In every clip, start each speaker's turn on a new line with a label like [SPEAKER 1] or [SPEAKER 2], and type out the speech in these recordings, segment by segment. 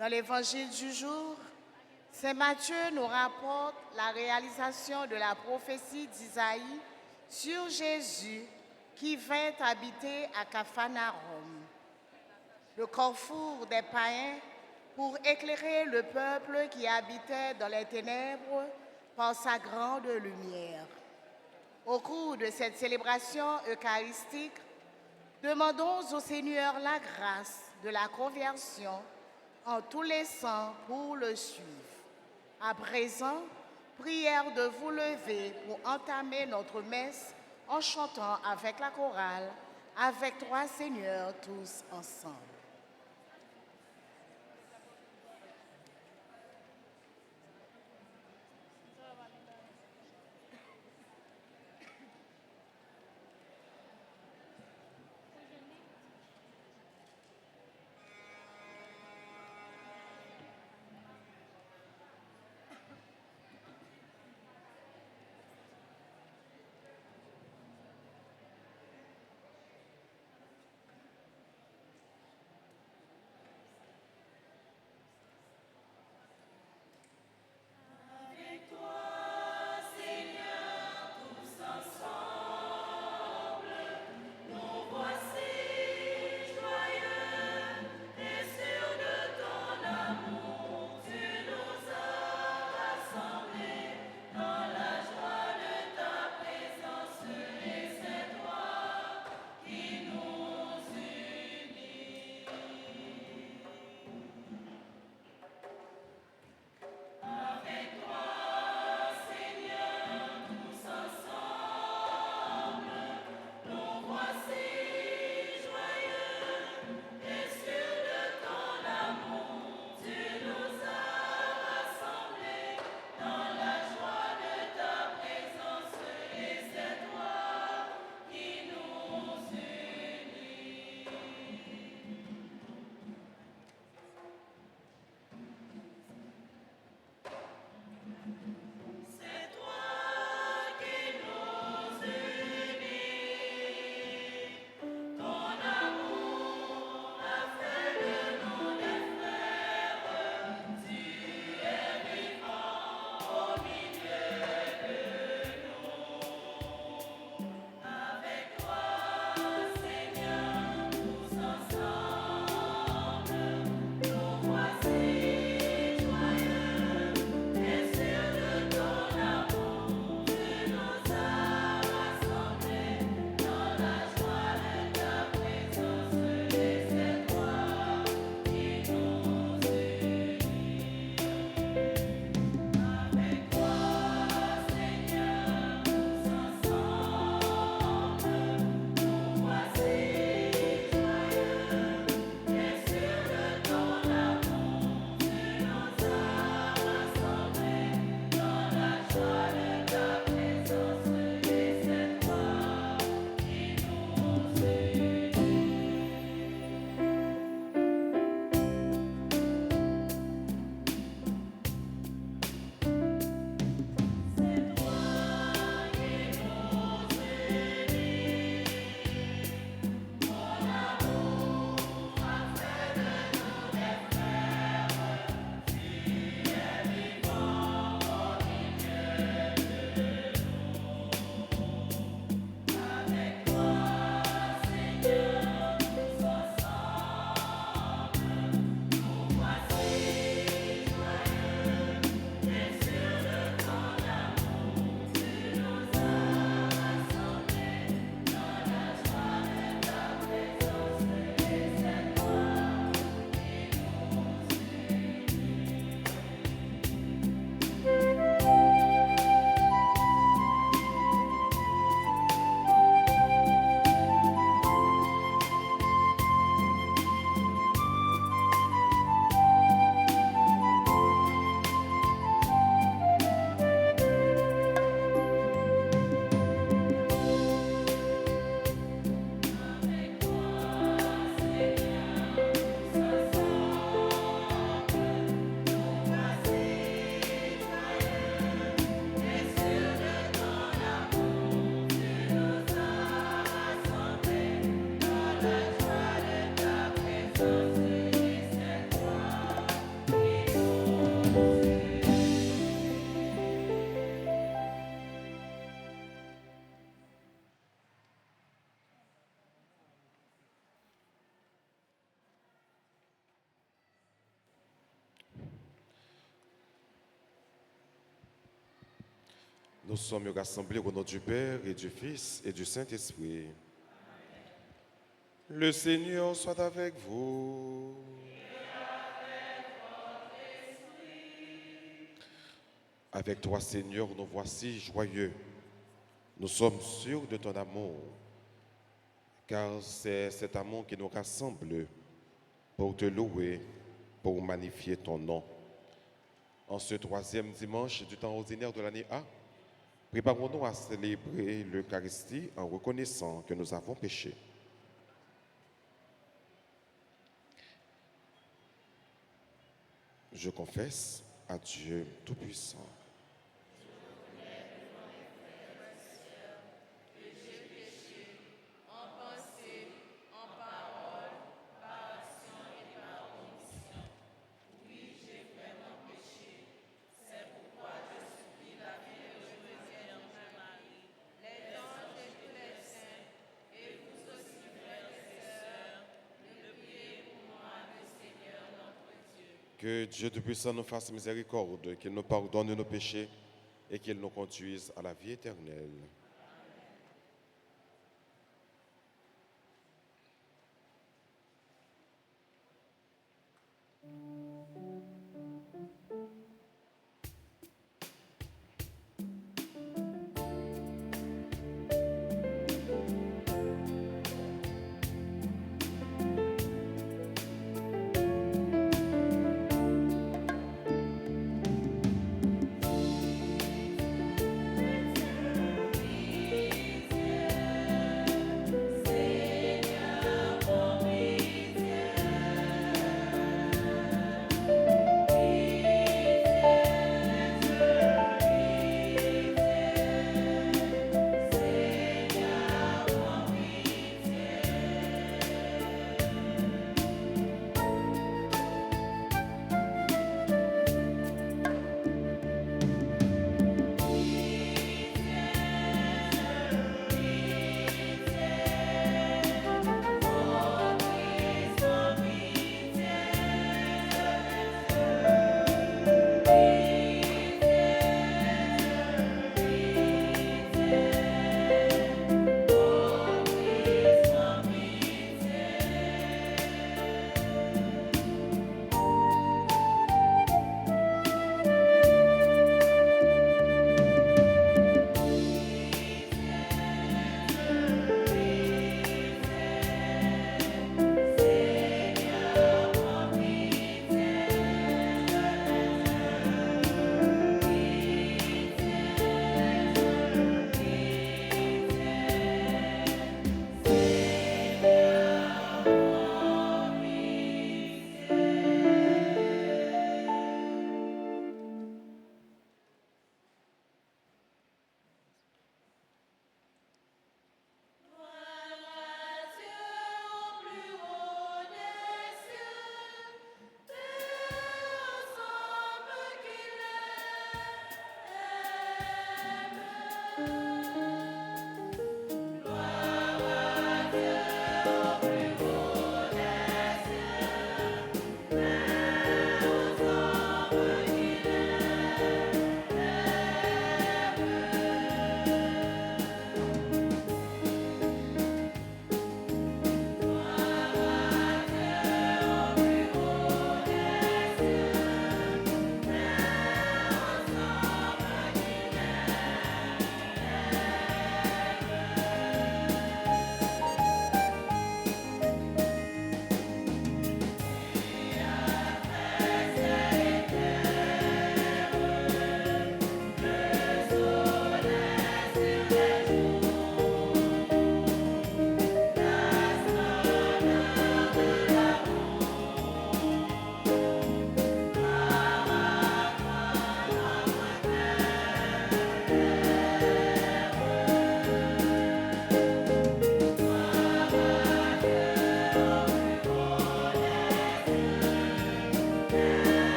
[SPEAKER 1] Dans l'évangile du jour, Saint Matthieu nous rapporte la réalisation de la prophétie d'Isaïe sur Jésus qui vint habiter à Capharnaüm, le carrefour des païens, pour éclairer le peuple qui habitait dans les ténèbres par sa grande lumière. Au cours de cette célébration eucharistique, demandons au Seigneur la grâce de la conversion en tous les saints pour le suivre. À présent, prière de vous lever pour entamer notre messe en chantant avec la chorale, avec toi Seigneur, tous ensemble.
[SPEAKER 2] Nous sommes rassemblés au nom du Père et du Fils et du Saint-Esprit. Le Seigneur soit avec vous. Avec toi, Seigneur, nous voici joyeux. Nous sommes sûrs de ton amour, car c'est cet amour qui nous rassemble pour te louer, pour magnifier ton nom. En ce troisième dimanche du temps ordinaire de l'année A, préparons-nous à célébrer l'Eucharistie en reconnaissant que nous avons péché. Je confesse à Dieu Tout-Puissant. Que Dieu Tout-Puissant nous fasse miséricorde, qu'il nous pardonne nos péchés et qu'il nous conduise à la vie éternelle.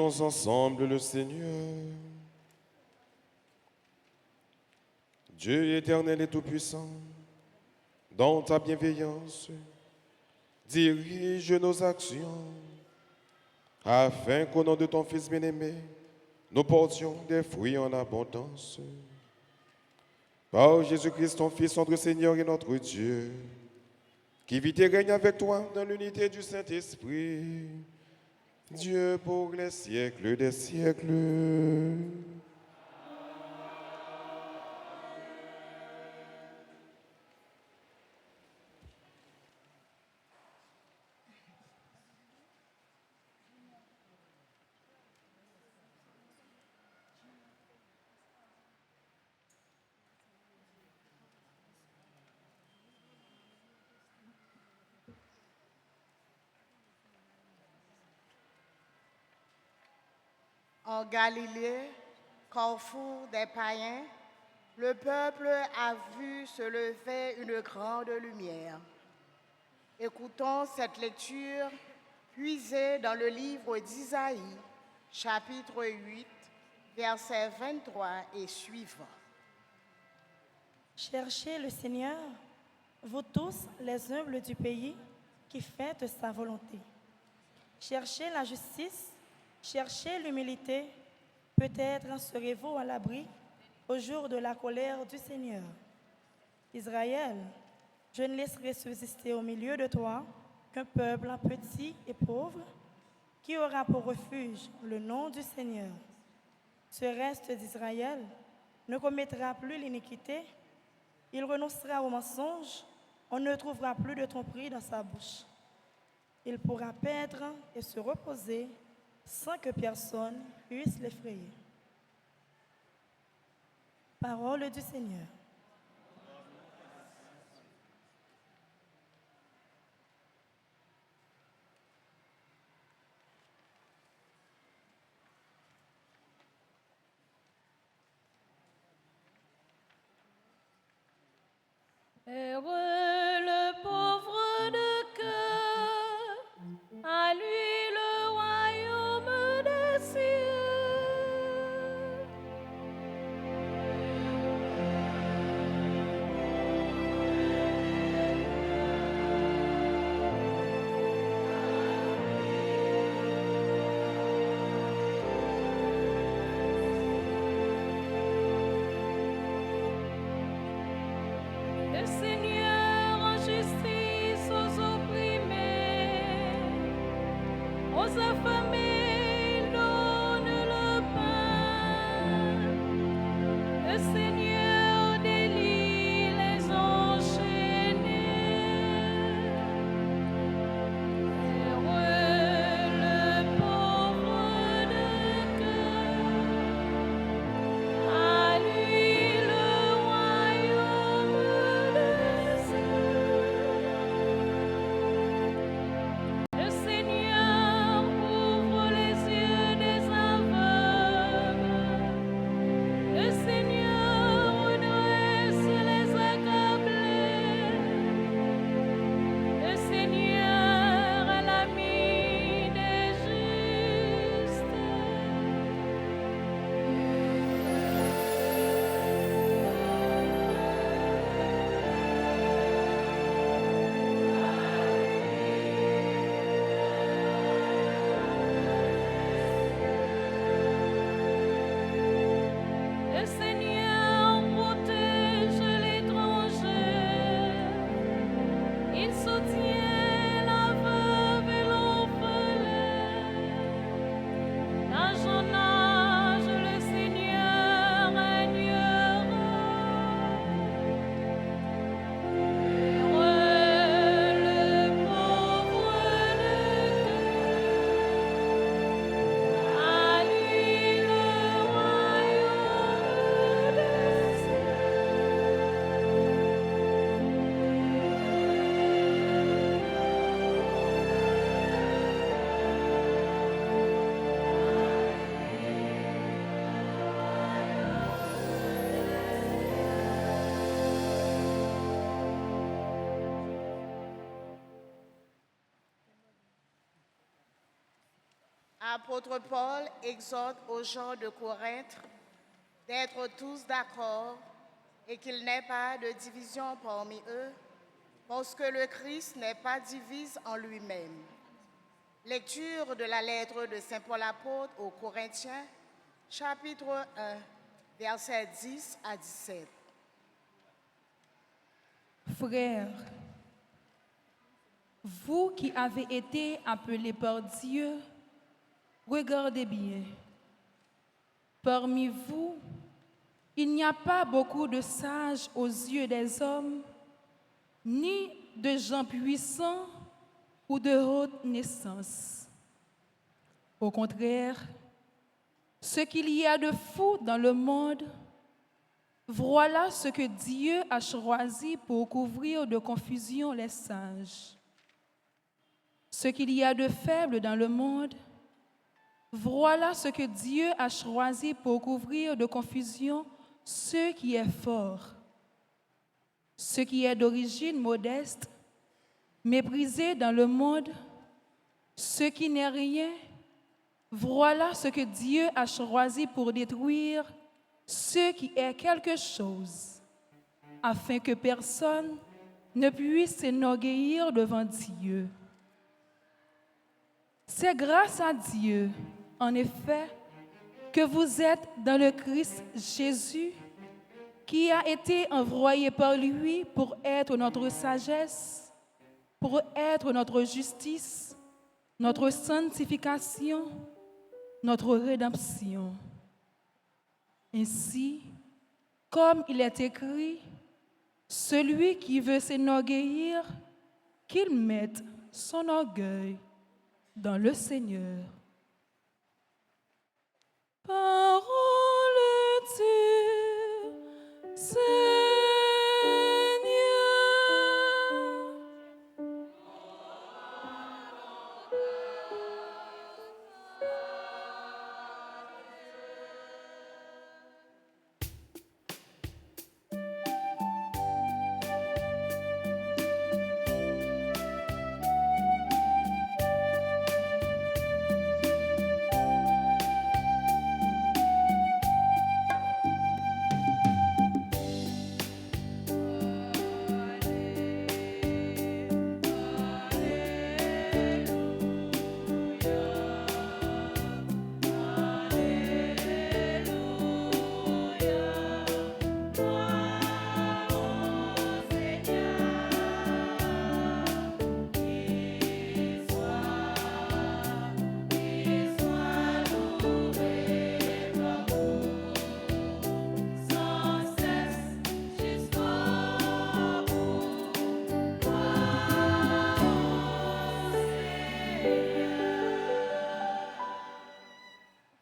[SPEAKER 2] Prions ensemble le Seigneur. Dieu éternel et tout-puissant, dans ta bienveillance, dirige nos actions, afin qu'au nom de ton Fils bien-aimé, nous portions des fruits en abondance. Par Jésus-Christ, ton Fils, notre Seigneur et notre Dieu, qui vit et règne avec toi dans l'unité du Saint-Esprit, Dieu pour les siècles des siècles.
[SPEAKER 1] En Galilée, carrefour des païens, le peuple a vu se lever une grande lumière. Écoutons cette lecture puisée dans le livre d'Isaïe, chapitre 8, versets 23 et suivants.
[SPEAKER 3] Cherchez le Seigneur, vous tous les humbles du pays qui faites sa volonté. Cherchez la justice, cherchez l'humilité, peut-être serez-vous à l'abri au jour de la colère du Seigneur. Israël, je ne laisserai subsister au milieu de toi qu'un peuple petit et pauvre qui aura pour refuge le nom du Seigneur. Ce reste d'Israël ne commettra plus l'iniquité, il renoncera au mensonge, on ne trouvera plus de tromperie dans sa bouche. Il pourra paître et se reposer sans que personne puisse l'effrayer. Parole du Seigneur.
[SPEAKER 4] Heureux le pauvre de cœur, à lui le royaume des cieux. Le Seigneur en justice aux opprimés, aux affamés, il donne le pain. Le Seigneur délie les enchaînés. Heureux le pauvre de cœur, à lui le royaume des cieux. Le Seigneur
[SPEAKER 1] L'apôtre Paul exhorte aux gens de Corinthe d'être tous d'accord et qu'il n'y ait pas de division parmi eux, parce que le Christ n'est pas divise en lui-même. Lecture de la lettre de Saint Paul apôtre aux Corinthiens, chapitre 1, versets 10 à 17.
[SPEAKER 4] Frères, vous qui avez été appelés par Dieu, regardez bien. Parmi vous, il n'y a pas beaucoup de sages aux yeux des hommes, ni de gens puissants ou de haute naissance. Au contraire, ce qu'il y a de fou dans le monde, voilà ce que Dieu a choisi pour couvrir de confusion les sages. Ce qu'il y a de faible dans le monde, voilà ce que Dieu a choisi pour couvrir de confusion ce qui est fort. Ce qui est d'origine modeste, méprisé dans le monde, ce qui n'est rien, voilà ce que Dieu a choisi pour détruire ce qui est quelque chose, afin que personne ne puisse s'enorgueillir devant Dieu. C'est grâce à Dieu, en effet, que vous êtes dans le Christ Jésus, qui a été envoyé par lui pour être notre sagesse, pour être notre justice, notre sanctification, notre rédemption. Ainsi, comme il est écrit, celui qui veut s'enorgueillir, qu'il mette son orgueil dans le Seigneur. Parole du Seigneur.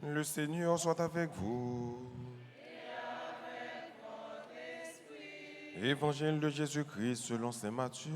[SPEAKER 2] Le Seigneur soit avec vous. Évangile de Jésus-Christ selon saint Matthieu.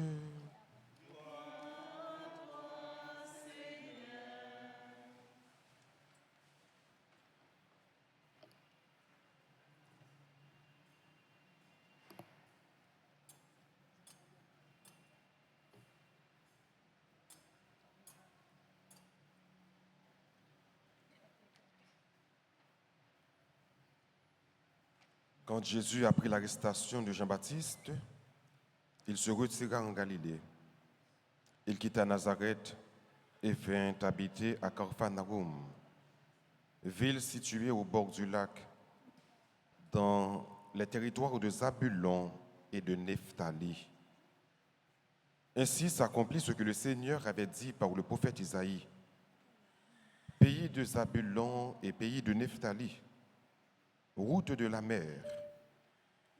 [SPEAKER 2] Quand Jésus apprit l'arrestation de Jean-Baptiste, il se retira en Galilée. Il quitta Nazareth et vint habiter à Capharnaüm, ville située au bord du lac, dans les territoires de Zabulon et de Nephtali. Ainsi s'accomplit ce que le Seigneur avait dit par le prophète Isaïe. Pays de Zabulon et pays de Nephtali, route de la mer,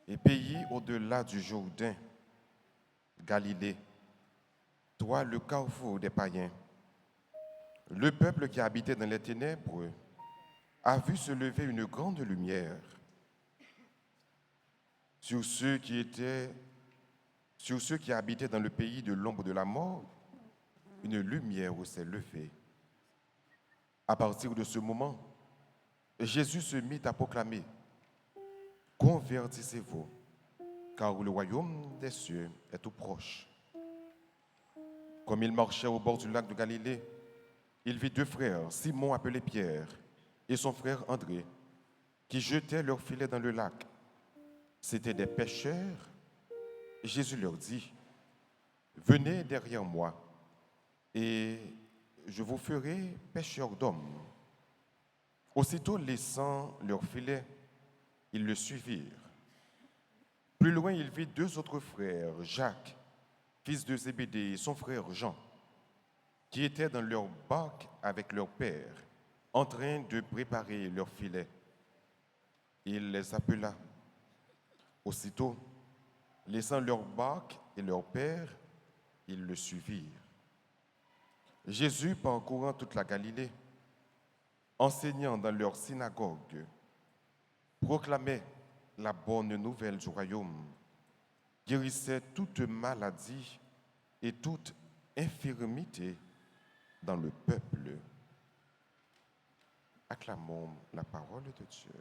[SPEAKER 2] et pays au-delà du Jourdain, Galilée, toi le carrefour des païens. Le peuple qui habitait dans les ténèbres a vu se lever une grande lumière. Sur ceux qui habitaient dans le pays de l'ombre de la mort, une lumière s'est levée. À partir de ce moment, Jésus se mit à proclamer: convertissez-vous, car le royaume des cieux est tout proche. Comme il marchait au bord du lac de Galilée, il vit deux frères, Simon appelé Pierre et son frère André, qui jetaient leurs filets dans le lac. C'étaient des pêcheurs. Jésus leur dit, venez derrière moi et je vous ferai pêcheurs d'hommes. Aussitôt laissant leurs filets, ils le suivirent. Plus loin, il vit deux autres frères, Jacques, fils de Zébédée, et son frère Jean, qui étaient dans leur barque avec leur père, en train de préparer leurs filets. Il les appela. Aussitôt, laissant leur barque et leur père, ils le suivirent. Jésus, parcourant toute la Galilée, enseignant dans leur synagogue, proclamait la bonne nouvelle du royaume, guérissait toute maladie et toute infirmité dans le peuple. Acclamons la parole de Dieu.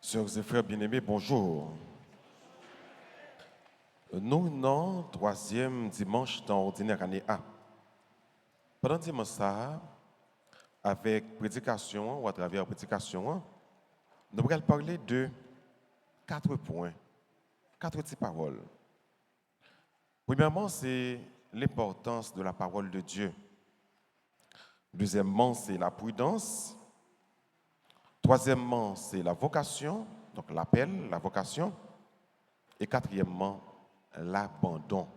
[SPEAKER 2] Sœurs et frères bien-aimés, bonjour. Nous, non, troisième dimanche dans l'ordinaire année A. Pendant dimanche ça, avec prédication ou à travers prédication, nous allons parler de 4 points, 4 petites paroles. Premièrement, c'est l'importance de la parole de Dieu. Deuxièmement, c'est la prudence. Troisièmement, c'est la vocation, donc l'appel, la vocation. Et quatrièmement, l'abandon.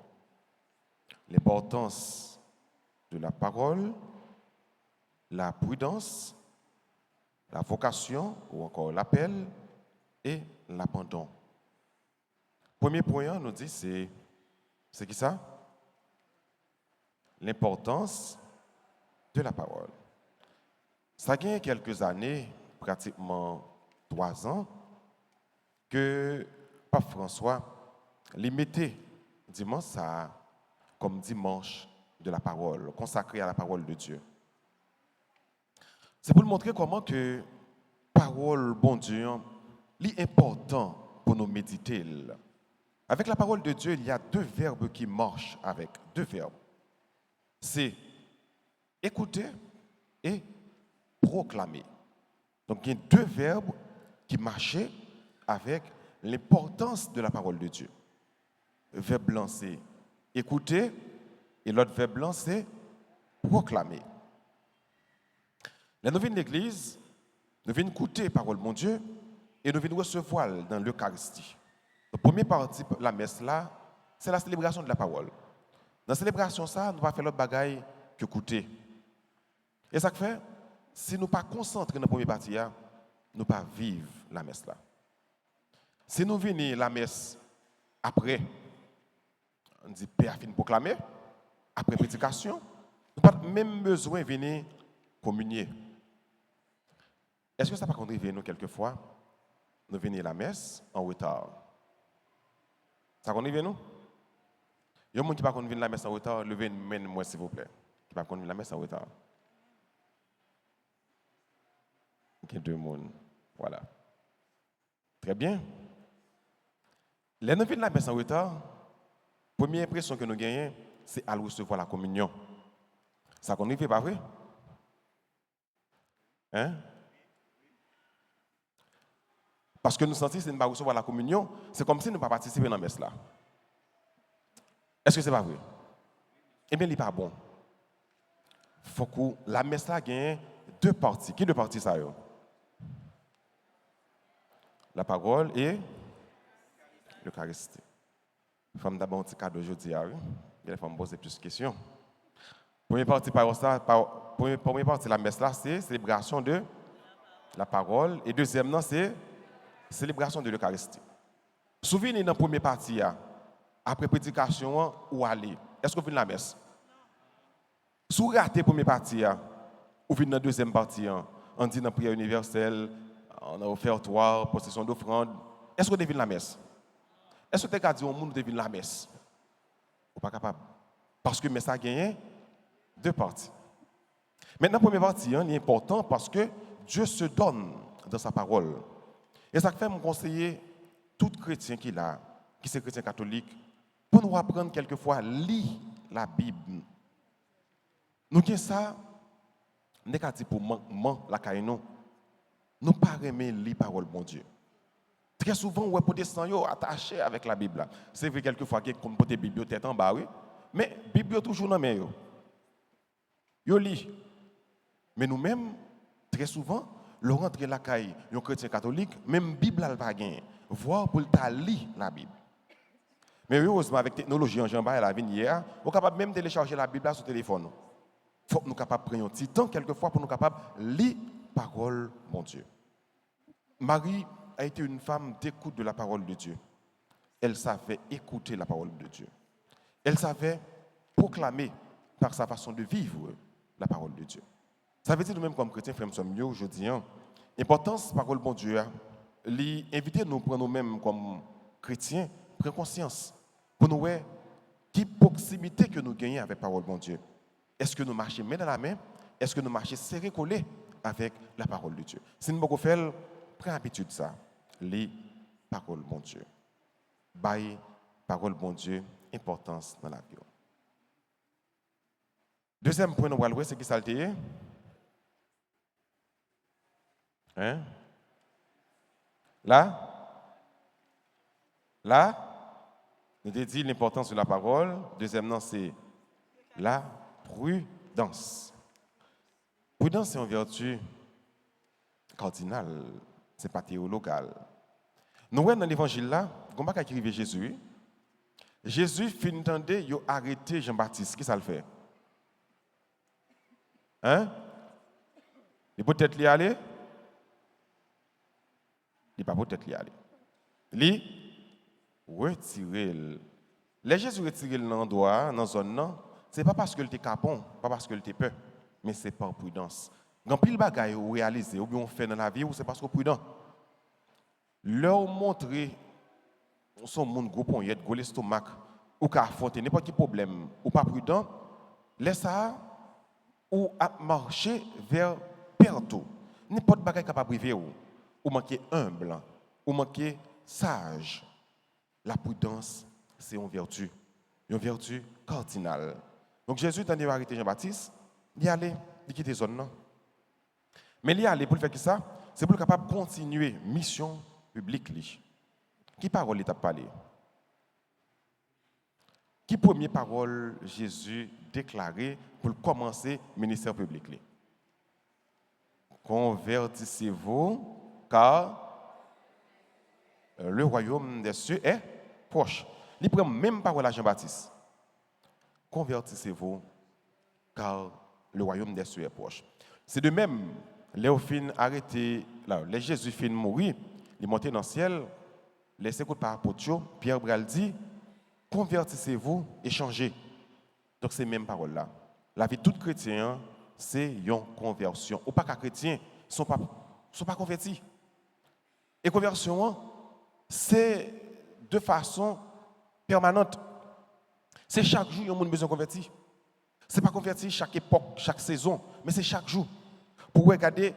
[SPEAKER 2] L'importance de la parole, la prudence, la vocation ou encore l'appel et l'abandon. Premier point, on nous dit, c'est qui ça? L'importance de la parole. Ça a quelques années, pratiquement 3 ans, que Pape François les mettait dimanche ça comme dimanche de la parole, consacré à la parole de Dieu. C'est pour montrer comment que parole, bon Dieu, est important pour nous méditer. Avec la parole de Dieu, il y a 2 verbes qui marchent avec, 2 verbes. C'est écouter et proclamer. Donc, il y a 2 verbes qui marchaient avec l'importance de la parole de Dieu. Le verbe blanc, c'est écouter, et l'autre verbe blanc, c'est proclamer. Là, nous venons de l'église, nous venons écouter la parole de mon Dieu, et nous venons recevoir dans l'Eucharistie. La première partie de la messe, là, c'est la célébration de la parole. Dans la célébration, ça, nous ne pas faire l'autre bagaille que écouter. Et ça fait, si nous ne pas concentrés dans la première partie, nous ne pas vivre la messe là. Si nous venons la messe après, on dit Père fin proclamer, après prédication, nous n'avons pas même besoin de venir communier. Est-ce que ça pas arriver nous quelquefois, nous venons la messe en retard? Ça arrive nous? Il y a des gens qui ne peuvent pas venir la messe en retard, levez-moi s'il vous plaît. Qui ne peuvent pas venir la messe en retard. Il y a 2 personnes. Voilà. Très bien. Les nous venons la messe en retard, Première impression que nous gagnons, c'est à recevoir la communion. Ça qu'on ne fait pas vrai? Hein? Parce que nous sentons que si nous ne pas recevoir la communion, c'est comme si nous ne pas participer dans la messe là. Est-ce que c'est pas vrai? Eh bien, il n'est pas bon. Il faut que la messe là gagne deux parties. Qui deux parties ça? La parole et l'Eucharistie. Il faut d'abord un petit cadeau aujourd'hui. Il faut me poser plus de questions. Première partie première partie de la messe là, c'est célébration de la parole. Et deuxièmement, c'est célébration de l'Eucharistie. Souvenez dans la première partie, après prédication, où aller? Est-ce que vous venez la messe? Si vous ratez la première partie, vous venez dans la deuxième partie, on dit dans la prière universelle, on a offertoire, possession d'offrande. Est-ce que vous venez la messe? Est-ce que vous avez dit au monde de venir la messe? Vous pas capable. Parce que la messe a gagné deux parties. Maintenant, la première partie est importante parce que Dieu se donne dans sa parole. Et ça fait me conseiller tout chrétien qui est chrétien catholique, pour nous apprendre quelquefois à lire la Bible. Nous avons ça, nous avons pour manquement la caille nous. Nous ne pas aimer lire la parole de Dieu. Très souvent, on est protestant attaché avec la Bible. C'est vrai quelquefois qu'il y a comme des bibliothèques en bas, oui. Mais la Bible est toujours dans la main. Yo lit. Mais nous-mêmes, très souvent, le rentrer la caille, un chrétien catholique, même la Bible n'a pas gagné. Voir pour lire la Bible. Mais heureusement, avec la technologie en jambes, la vie hier, on est capable même de télécharger la Bible sur le téléphone. Il faut que nous soyons capables de prendre un petit temps, quelquefois, pour nous capables de lire la parole de Dieu. Marie a été une femme d'écoute de la parole de Dieu. Elle savait écouter la parole de Dieu. Elle savait proclamer par sa façon de vivre la parole de Dieu. Ça veut dire nous-mêmes comme chrétiens, frères, nous sommes mieux aujourd'hui. L'importance de la parole de Dieu, inviter nous prendre nous-mêmes comme chrétiens, prendre conscience pour nous voir quelle proximité que nous gagnons avec la parole de Dieu. Est-ce que nous marchons main dans la main? Est-ce que nous marchons serrés collés avec la parole de Dieu? Si nous pouvons faire, prenez l'habitude de ça. Les paroles de Dieu. Bail, parole de Dieu, importance dans la vie. Deuxième point, nous allons voir, c'est qui ça le dit? Hein? Là, nous avons dit l'importance de la parole. Deuxièmement, c'est la prudence. Prudence, c'est une vertu cardinale, ce n'est pas théologal. Nous voyons dans l'évangile là, comment écrivait Jésus. Jésus fin entendre, il a arrêté Jean-Baptiste. Qui ça le fait? Hein? Il peut peut-être y aller? Il ne peut peut-être y aller. Il retirer. Les Jésus retirer l'endroit, dans la zone, ce n'est pas parce qu'il était capon, pas parce qu'il était peur, mais c'est par prudence. Quand pile bagaille ou réaliser ou bien on fait dans la vie, c'est parce qu'on est prudent. Leur montrer son monde gros on y est gros l'estomac ou qu'à affronter n'importe quel problème ou pas prudent, laisse ça ou à marcher vers perdre. N'importe bagaille capable priver ou manquer humble ou manquer sage. La prudence, c'est une vertu cardinale. Donc Jésus t'a dit arrêter Jean-Baptiste, il allait, il quitte zone non. Mais il allait pour faire ça, c'est pour capable continuer mission publique li. Qui parole il t'a parlé? Qui première parole Jésus déclaré pour commencer ministère public li? Convertissez-vous car le royaume des cieux est proche. Il prend même parole à Jean-Baptiste. Convertissez-vous car le royaume des cieux est proche. C'est de même, Léophine arrêté, les Jésus fin mourir, il est monté dans le ciel, les écoutes par apôtre, Pierre Bral dit, convertissez-vous et changez. Donc c'est même parole là. La vie de tout chrétien, c'est une conversion. Ou pas qu'un chrétien, ne sont pas convertis. Et conversion, c'est de façon permanente. C'est chaque jour, il y a besoin de convertir. Ce n'est pas converti chaque époque, chaque saison, mais c'est chaque jour. Pour regarder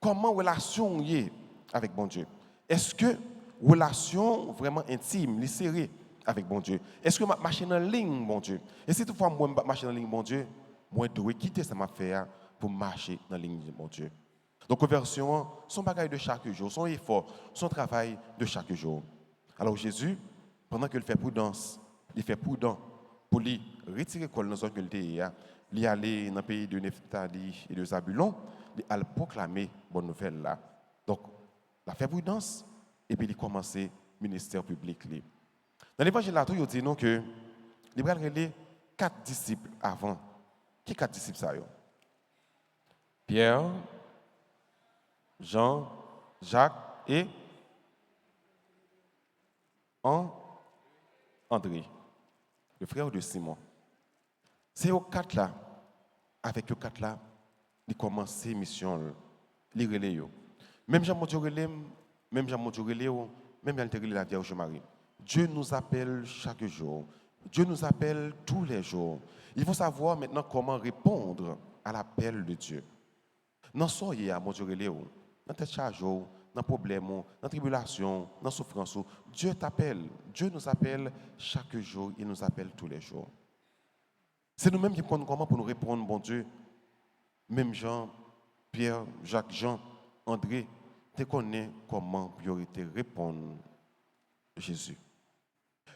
[SPEAKER 2] comment la relation est avec bon Dieu. Est-ce que relation vraiment intime, serrée,
[SPEAKER 5] avec bon Dieu? Est-ce que je marche dans la ligne, bon Dieu? Et si toutefois, moi, je marche dans la ligne, bon Dieu, moi, je dois quitter ça m'a fait pour marcher dans la ligne, bon Dieu. Donc, conversion, son bagage de chaque jour, son effort, son travail de chaque jour. Alors, Jésus, pendant qu'il fait prudence, il fait prudent pour lui retirer le dans zone qu'il était, il aller dans le pays de Nephtali et de Zabulon, il a proclamé bonne nouvelle là. Donc, il a fait prudence et puis il a commencé le ministère public. Dans l'évangile là, il dit non que il a relé 4 disciples avant. Qui 4 disciples ça yo? Pierre, Jean, Jacques et André, le frère de Simon. C'est aux 4 là, avec eux 4 là, il commence la mission, il relève. Même Jean-Mondieu relève, même Jean-Mondieu relève, même Jean relève la Vierge Marie. Dieu nous appelle chaque jour. Dieu nous appelle tous les jours. Il faut savoir maintenant comment répondre à l'appel de Dieu. Non soyez à mon Dieu relève, dans tes charges, dans les problèmes, dans la tribulation, dans la souffrance. Dieu t'appelle. Dieu nous appelle chaque jour. Il nous appelle tous les jours. C'est nous-mêmes qui prenons comment pour nous répondre, bon Dieu. Même Jean, Pierre, Jacques, Jean, André, tu connais comment priorité répondre Jésus.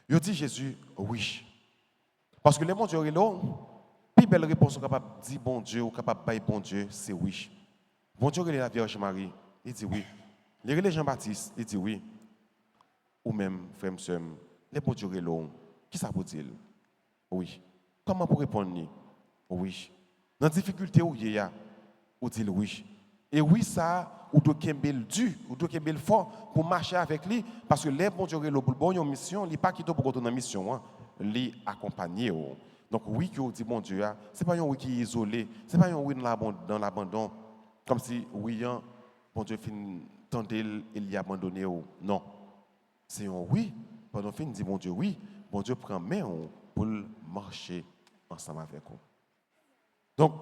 [SPEAKER 5] Il dit Jésus, oui. Parce que les bon Dieu, la plus belle réponse capable de dire bon Dieu ou capable de dire bon Dieu, c'est oui. Bon Dieu, la Vierge Marie, il dit oui. Les Jean-Baptiste, il dit oui. Ou même, frère, monsieur, les bon Dieu, qui ça veut dire? Oui. Comment pour répondre? Oui. Dans la difficulté où il y a, ou dit oui. Et oui, ça, ou doit kembel du, ou doit kembel fort pour marcher avec lui, parce que les bon Dieu, pour bon une mission, il n'est pas quitté pour retourner en mission, il accompagné. Donc oui, qui dit bon Dieu, ce n'est pas un oui qui est isolé, ce n'est pas un oui dans l'abandon, comme si oui, bon Dieu fin tendait, il y a abandonné. Non. C'est un oui, pendant fin dit bon Dieu prend main pour marcher ensemble avec vous. Donc,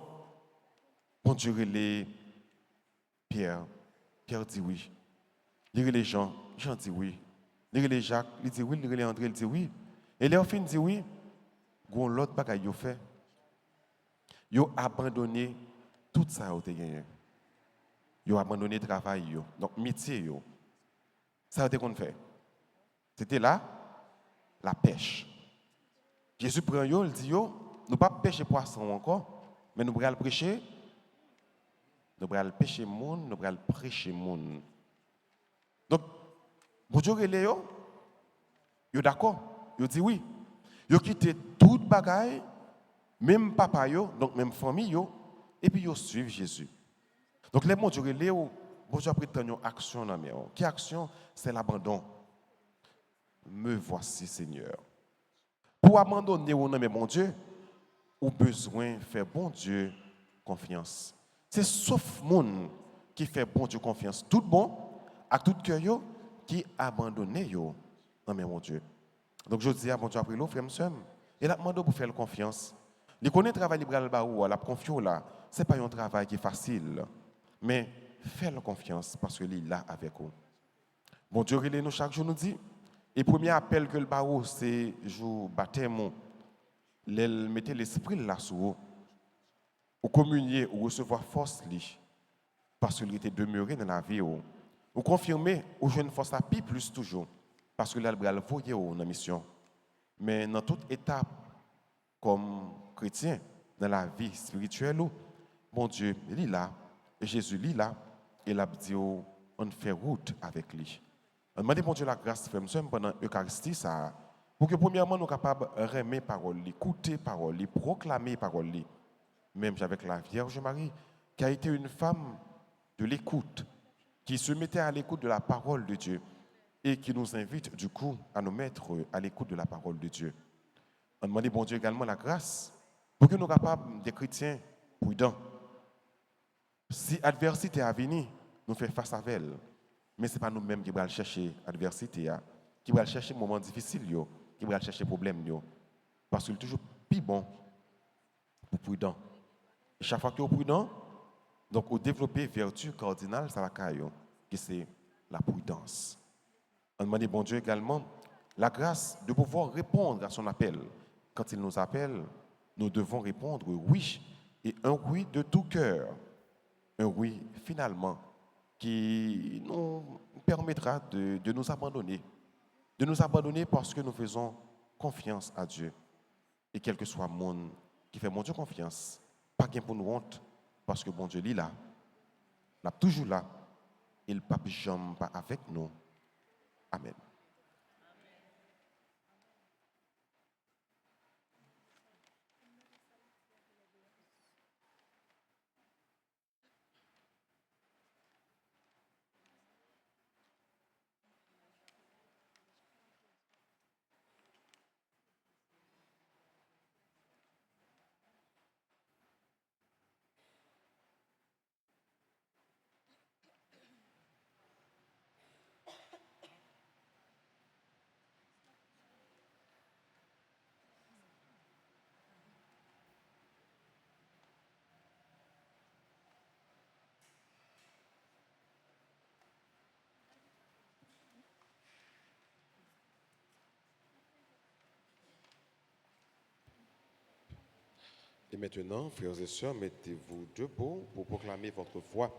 [SPEAKER 5] bon Dieu, les Pierre dit oui. Il les Jean dit oui. Il les Jacques, il dit oui. Il les André, il dit oui. Et Léophine dit oui. Gon l'autre bagaille yo fait. Yo abandonné tout ça yo te gagné. Yo abandonné travail yo. Donc métier yo. Ça a qu'on fait. C'était là la pêche. Jésus prend yo, il dit yo, nous pas pêcher poisson encore, mais nous allons prêcher. Nous allons pêcher moun, nous allons prêcher moun. Donc, bon Dieu yo d'accord, yo dit oui. Yo quitté toute bagaille, même papa yo, donc même famille yo, et puis yo suivent Jésus. Donc les bon Dieu bon Dieu prétend une action dans mes. Qui action? C'est l'abandon. Me voici Seigneur. Pour abandonner au nom de mon Dieu, ou besoin de faire bon Dieu confiance. C'est sauf monde qui fait bon Dieu confiance. Tout bon, à tout cœur, qui abandonne yo dans mon Dieu. Donc je dis à mon Dieu après l'eau, frère, monsieur, il a demandé pour faire confiance. Il connaît le travail libéral, la confiance là, ce n'est pas un travail qui est facile. Mais faites confiance parce que il est là avec vous. Bon Dieu, il nous chaque jour nous dit. Et le premier appel que le barreau, c'est jour baptême. Il mettait l'esprit là sur vous. Ou communier ou recevoir force parce qu'il était demeuré dans la vie. Ou confirmer ou jouer une force à plus toujours parce que là, il va le voyer dans la mission. Mais dans toute étape, comme chrétien, dans la vie spirituelle, bon Dieu, il est là. Et Jésus, il est là. Et il a dit, on fait route avec lui. On demande bon Dieu la grâce, frère, pendant l'Eucharistie, pour que premièrement, nous soyons capables de aimer parole, écouter parole, proclamer parole. Même avec la Vierge Marie, qui a été une femme de l'écoute, qui se mettait à l'écoute de la parole de Dieu et qui nous invite du coup à nous mettre à l'écoute de la parole de Dieu. On demande bon Dieu également la grâce pour que nous soyons capables des chrétiens prudents. Si l'adversité a venu, nous faisons face à elle. Mais ce n'est pas nous-mêmes qui allons chercher l'adversité, qui allons chercher les moments difficiles, qui allons chercher les problèmes. Parce qu'il est toujours plus bon pour prudent. Et chaque fois que vous êtes prudent, donc vous développez vertu cardinale, ça va qui c'est la prudence. On demande bon Dieu également la grâce de pouvoir répondre à son appel. Quand il nous appelle, nous devons répondre oui, et un oui de tout cœur. Un oui, finalement, qui nous permettra de nous abandonner. De nous abandonner parce que nous faisons confiance à Dieu. Et quel que soit le monde qui fait mon Dieu confiance, pas gain pour nous honte, parce que bon Dieu, il est là. Il est toujours là. Il ne peut jamais pas avec nous. Amen.
[SPEAKER 2] Et maintenant, frères et sœurs, mettez-vous debout pour proclamer votre foi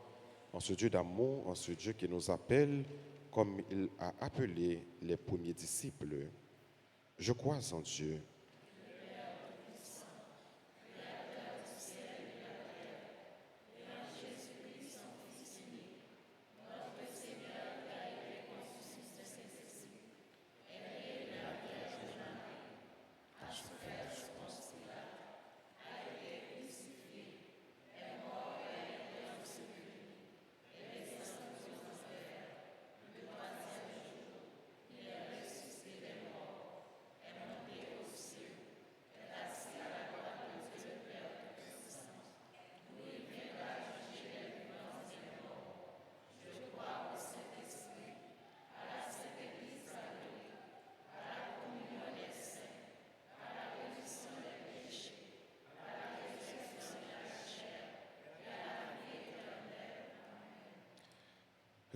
[SPEAKER 2] en ce Dieu d'amour, en ce Dieu qui nous appelle comme il a appelé les premiers disciples. Je crois en Dieu.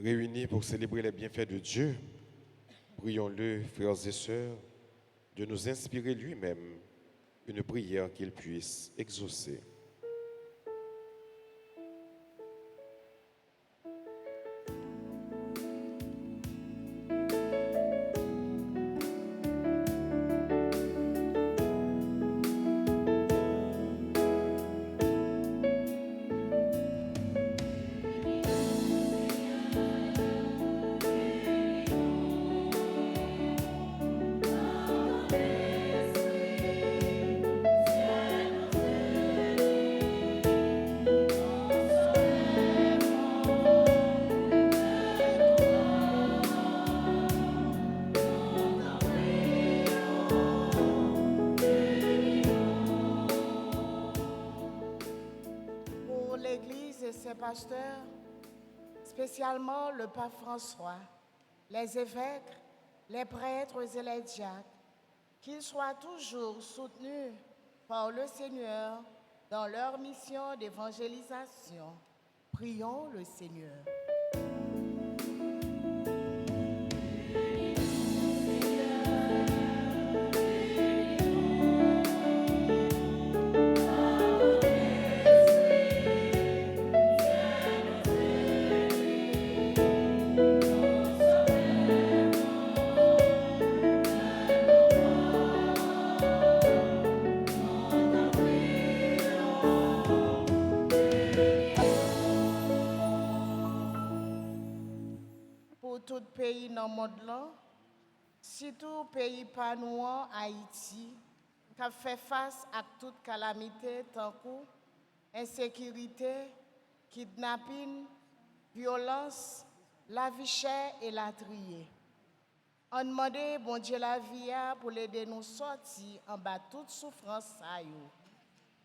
[SPEAKER 2] Réunis pour célébrer les bienfaits de Dieu, prions-le, frères et sœurs, de nous inspirer lui-même une prière qu'il puisse exaucer.
[SPEAKER 1] Pour l'Église et ses pasteurs, spécialement le pape François, les évêques, les prêtres et les diacres, qu'ils soient toujours soutenus par le Seigneur dans leur mission d'évangélisation. Prions le Seigneur. Pour tout pays dans le monde, là, surtout pays pas nous, Haïti, qui a fait face à toute calamité, tant que insécurité, kidnapping, violence, la vie chère et la trier. On demande, bon Dieu, la vie pour l'aider nous sortir en bas de toute souffrance.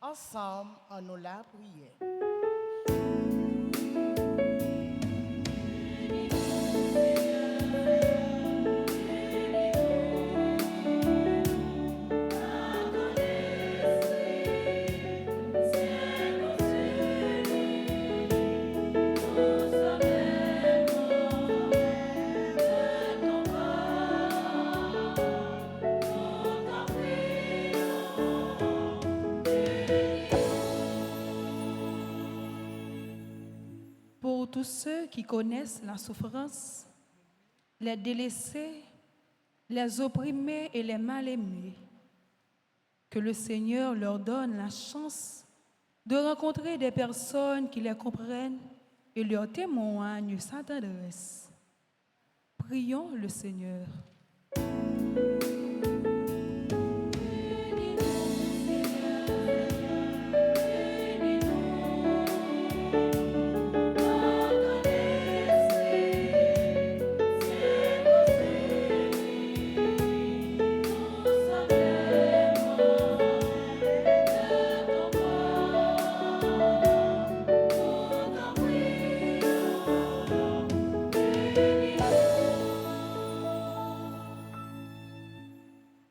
[SPEAKER 1] Ensemble, on nous la prière.
[SPEAKER 4] qui connaissent la souffrance, les délaissés, les opprimés et les mal-aimés. Que le Seigneur leur donne la chance de rencontrer des personnes qui les comprennent et leur témoignent sa tendresse. Prions le Seigneur.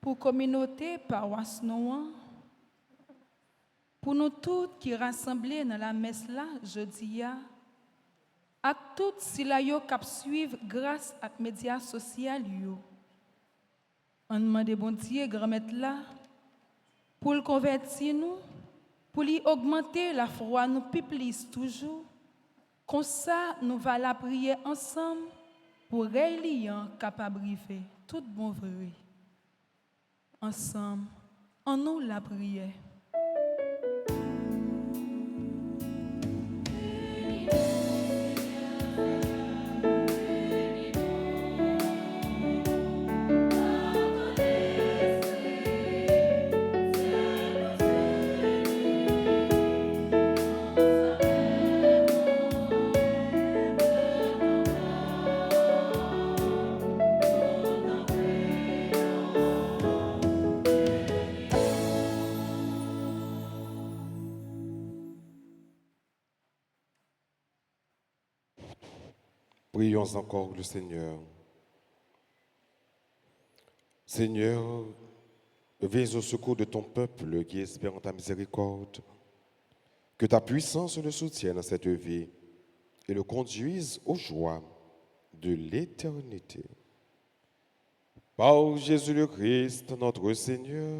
[SPEAKER 4] Pour communauté paroisse Noan, pour nous toutes qui rassemblés dans la messe là jeudi à toutes si la yo cap suivre grâce à médias sociaux yo. On demande bon Dieu grand maître là pour le convertir nous, pour lui augmenter la foi nous plus toujours. Comme ça nous va la prier ensemble pour relier capable briver tout bon vrai. Ensemble, en nous la prière.
[SPEAKER 2] Prions encore le Seigneur. Seigneur, viens au secours de ton peuple qui espère en ta miséricorde. Que ta puissance le soutienne dans cette vie et le conduise aux joies de l'éternité. Par Jésus le Christ, notre Seigneur.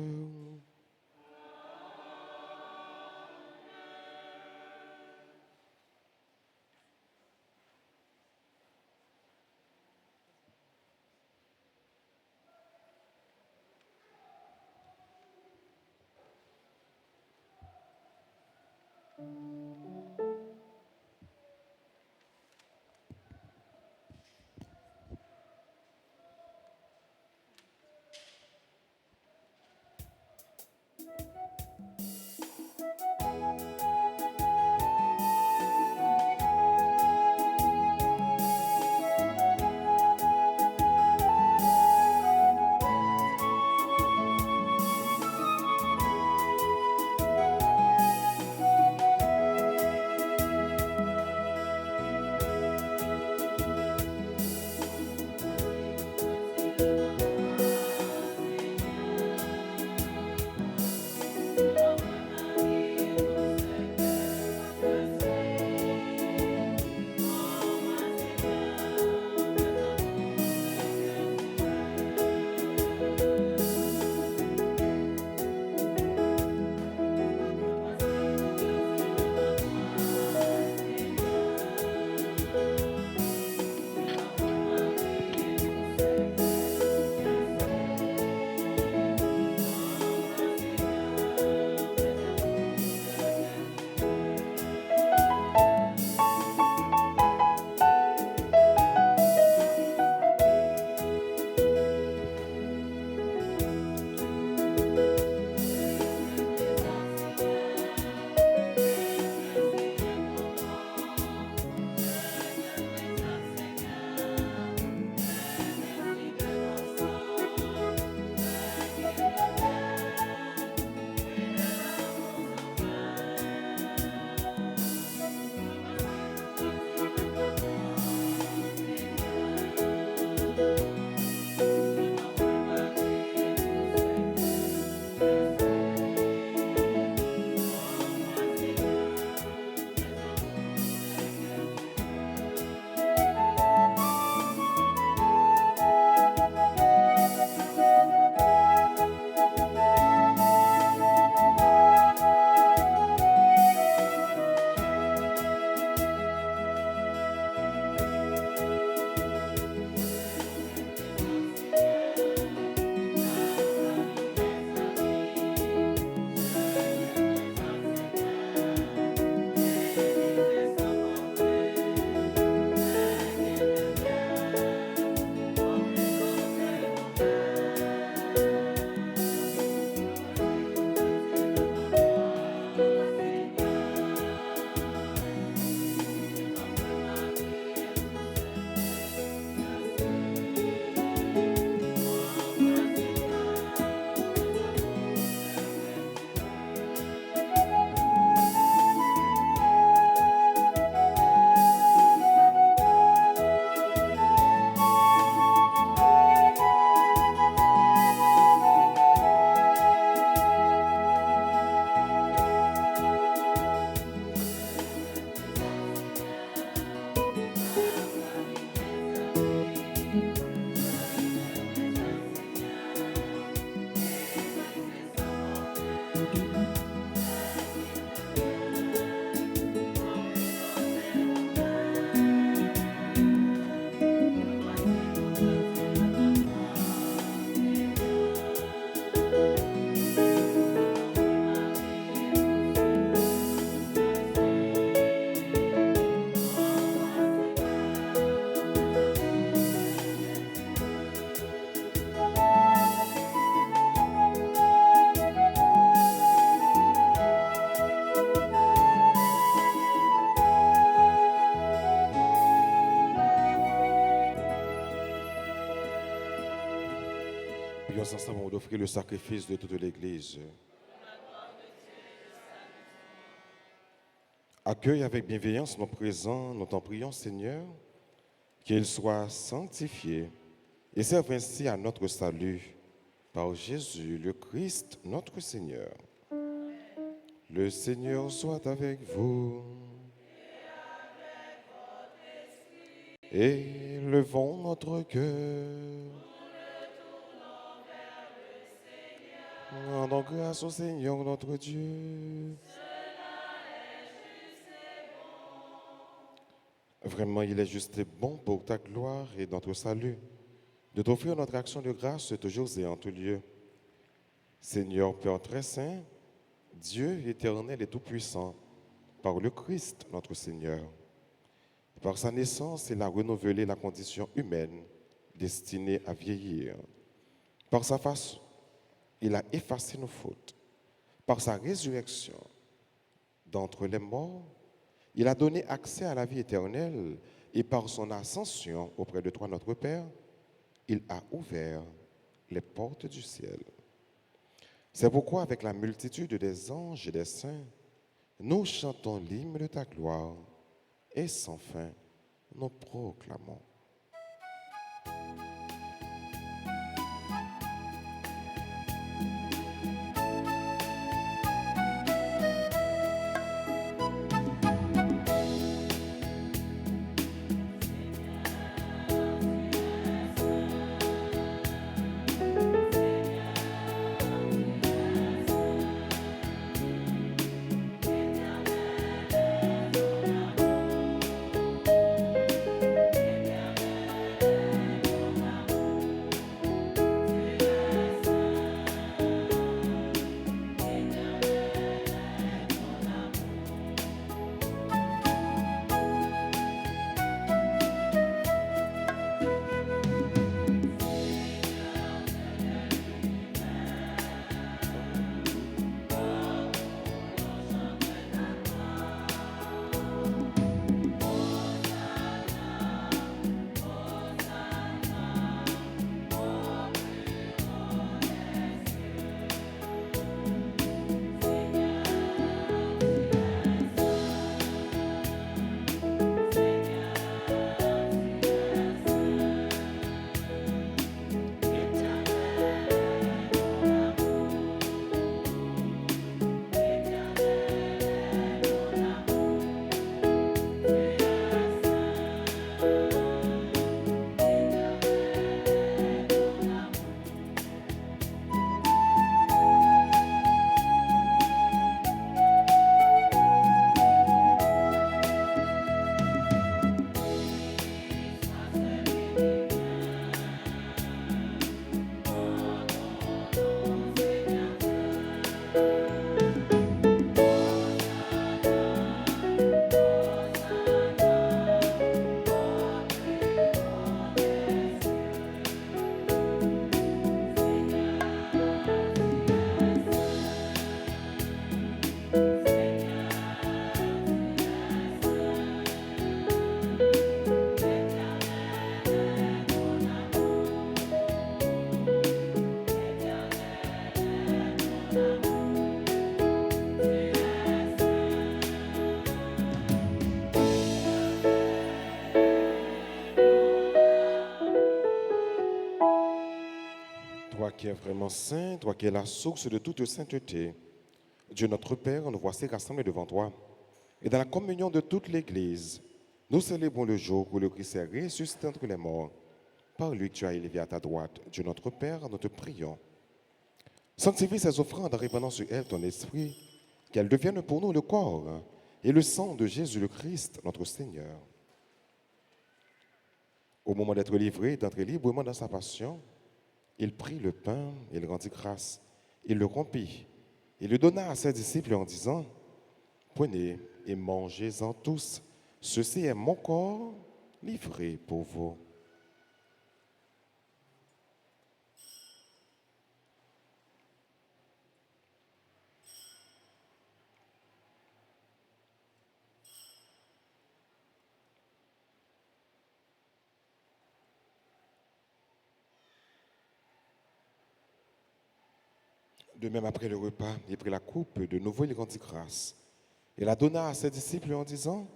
[SPEAKER 2] Prions ensemble d'offrir le sacrifice de toute l'Église. Accueille avec bienveillance nos présents, nous t'en prions, Seigneur, qu'ils soient sanctifiés et servent ainsi à notre salut par Jésus, le Christ, notre Seigneur. Le Seigneur soit avec vous. Et levons notre cœur. Rendons grâce au Seigneur notre Dieu. Vraiment, il est juste et bon pour ta gloire et notre salut de t'offrir notre action de grâce toujours et en tout lieu. Seigneur Père très saint, Dieu éternel et tout-puissant, par le Christ notre Seigneur. Par sa naissance, il a renouvelé la condition humaine destinée à vieillir. Par sa face, il a effacé nos fautes. Par sa résurrection d'entre les morts, il a donné accès à la vie éternelle et par son ascension auprès de toi, notre Père, il a ouvert les portes du ciel. C'est pourquoi, avec la multitude des anges et des saints, nous chantons l'hymne de ta gloire et sans fin, nous proclamons. Toi qui es vraiment saint, toi qui es la source de toute sainteté, Dieu notre Père, nous voici rassemblés devant toi. Et dans la communion de toute l'Église, nous célébrons le jour où le Christ est ressuscité entre les morts. Par lui, tu as élevé à ta droite. Dieu notre Père, nous te prions. Sanctifie ces offrandes en répandant sur elles ton esprit, qu'elles deviennent pour nous le corps et le sang de Jésus le Christ, notre Seigneur. Au moment d'être livré, d'entrer librement dans sa passion, il prit le pain, il rendit grâce, il le rompit, il le donna à ses disciples en disant, « Prenez et mangez-en tous, ceci est mon corps livré pour vous. » De même, après le repas, il prit la coupe, de nouveau il rendit grâce. Et la donna à ses disciples en disant,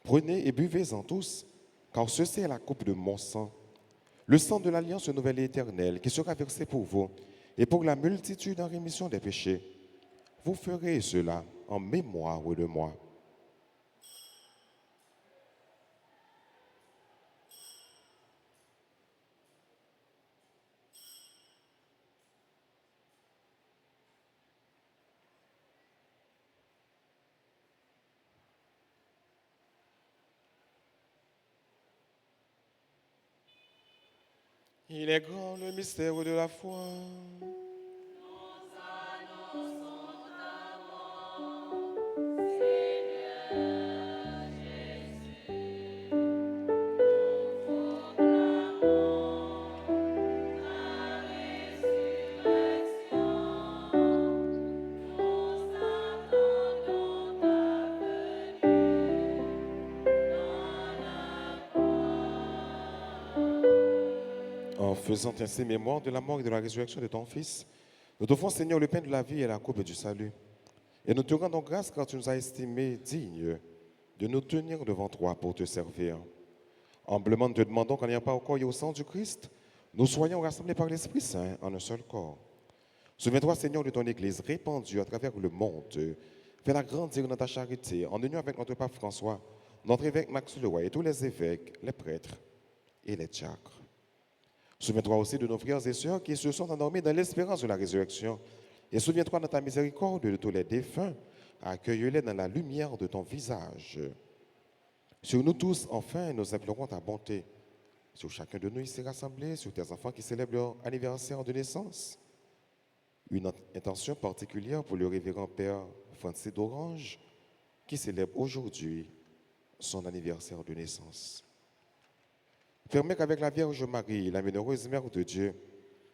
[SPEAKER 2] prenez et buvez-en tous, car ceci est la coupe de mon sang, le sang de l'alliance nouvelle et éternelle, qui sera versé pour vous et pour la multitude en rémission des péchés. Vous ferez cela en mémoire de moi. Il est grand le mystère de la foi. En faisant ainsi mémoire de la mort et de la résurrection de ton Fils, nous t'offrons, Seigneur, le pain de la vie et la coupe du salut. Et nous te rendons grâce car tu nous as estimés dignes de nous tenir devant toi pour te servir. Humblement, nous te demandons qu'en n'ayant pas au corps et au sang du Christ, nous soyons rassemblés par l'Esprit Saint en un seul corps. Souviens-toi, Seigneur, de ton Église répandue à travers le monde. Fais-la grandir dans ta charité, en union avec notre pape François, notre évêque Max Leroy et tous les évêques, les prêtres et les diacres. Souviens-toi aussi de nos frères et sœurs qui se sont endormis dans l'espérance de la résurrection. Et souviens-toi de ta miséricorde de tous les défunts. Accueille-les dans la lumière de ton visage. Sur nous tous, enfin, nous implorons ta bonté. Sur chacun de nous ici rassemblés, sur tes enfants qui célèbrent leur anniversaire de naissance. Une intention particulière pour le révérend Père Francis d'Orange, qui célèbre aujourd'hui son anniversaire de naissance. Permets qu'avec la Vierge Marie, la bienheureuse Mère de Dieu,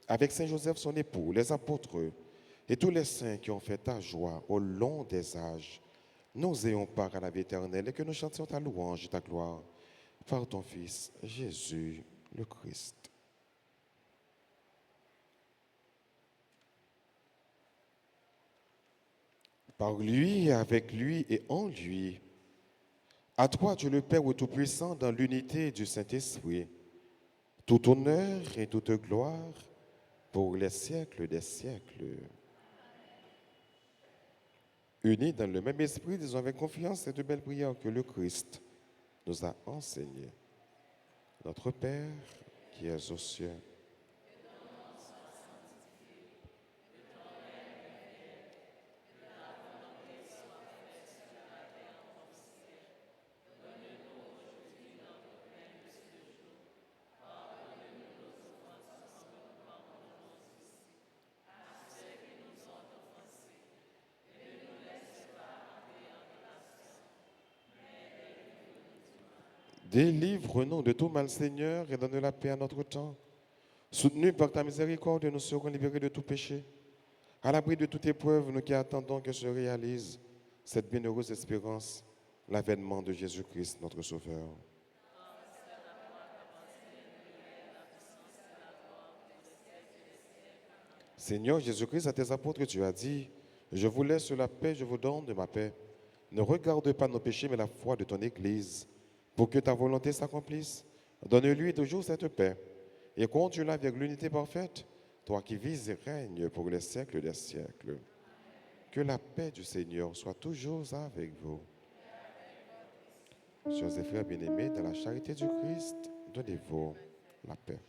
[SPEAKER 2] avec Saint Joseph son époux, les apôtres et tous les saints qui ont fait ta joie au long des âges, nous ayons part à la vie éternelle et que nous chantions ta louange et ta gloire par ton Fils Jésus le Christ. Par lui, avec lui et en lui, à toi, Dieu le Père Tout-Puissant, dans l'unité du Saint-Esprit, tout honneur et toute gloire pour les siècles des siècles. Unis dans le même esprit, disons avec confiance cette belle prière que le Christ nous a enseignée. Notre Père qui es aux cieux, délivre-nous de tout mal, Seigneur, et donne la paix à notre temps. Soutenus par ta miséricorde, nous serons libérés de tout péché. À l'abri de toute épreuve, nous qui attendons que se réalise cette bienheureuse espérance, l'avènement de Jésus-Christ, notre Sauveur. Seigneur Jésus-Christ, à tes apôtres, tu as dit, je vous laisse la paix, je vous donne de ma paix. Ne regarde pas nos péchés, mais la foi de ton Église. Pour que ta volonté s'accomplisse, donne-lui toujours cette paix et conduis-la avec l'unité parfaite, toi qui vis et règnes pour les siècles des siècles. Que la paix du Seigneur soit toujours avec vous. Chers et frères bien-aimés, dans la charité du Christ, donnez-vous la paix.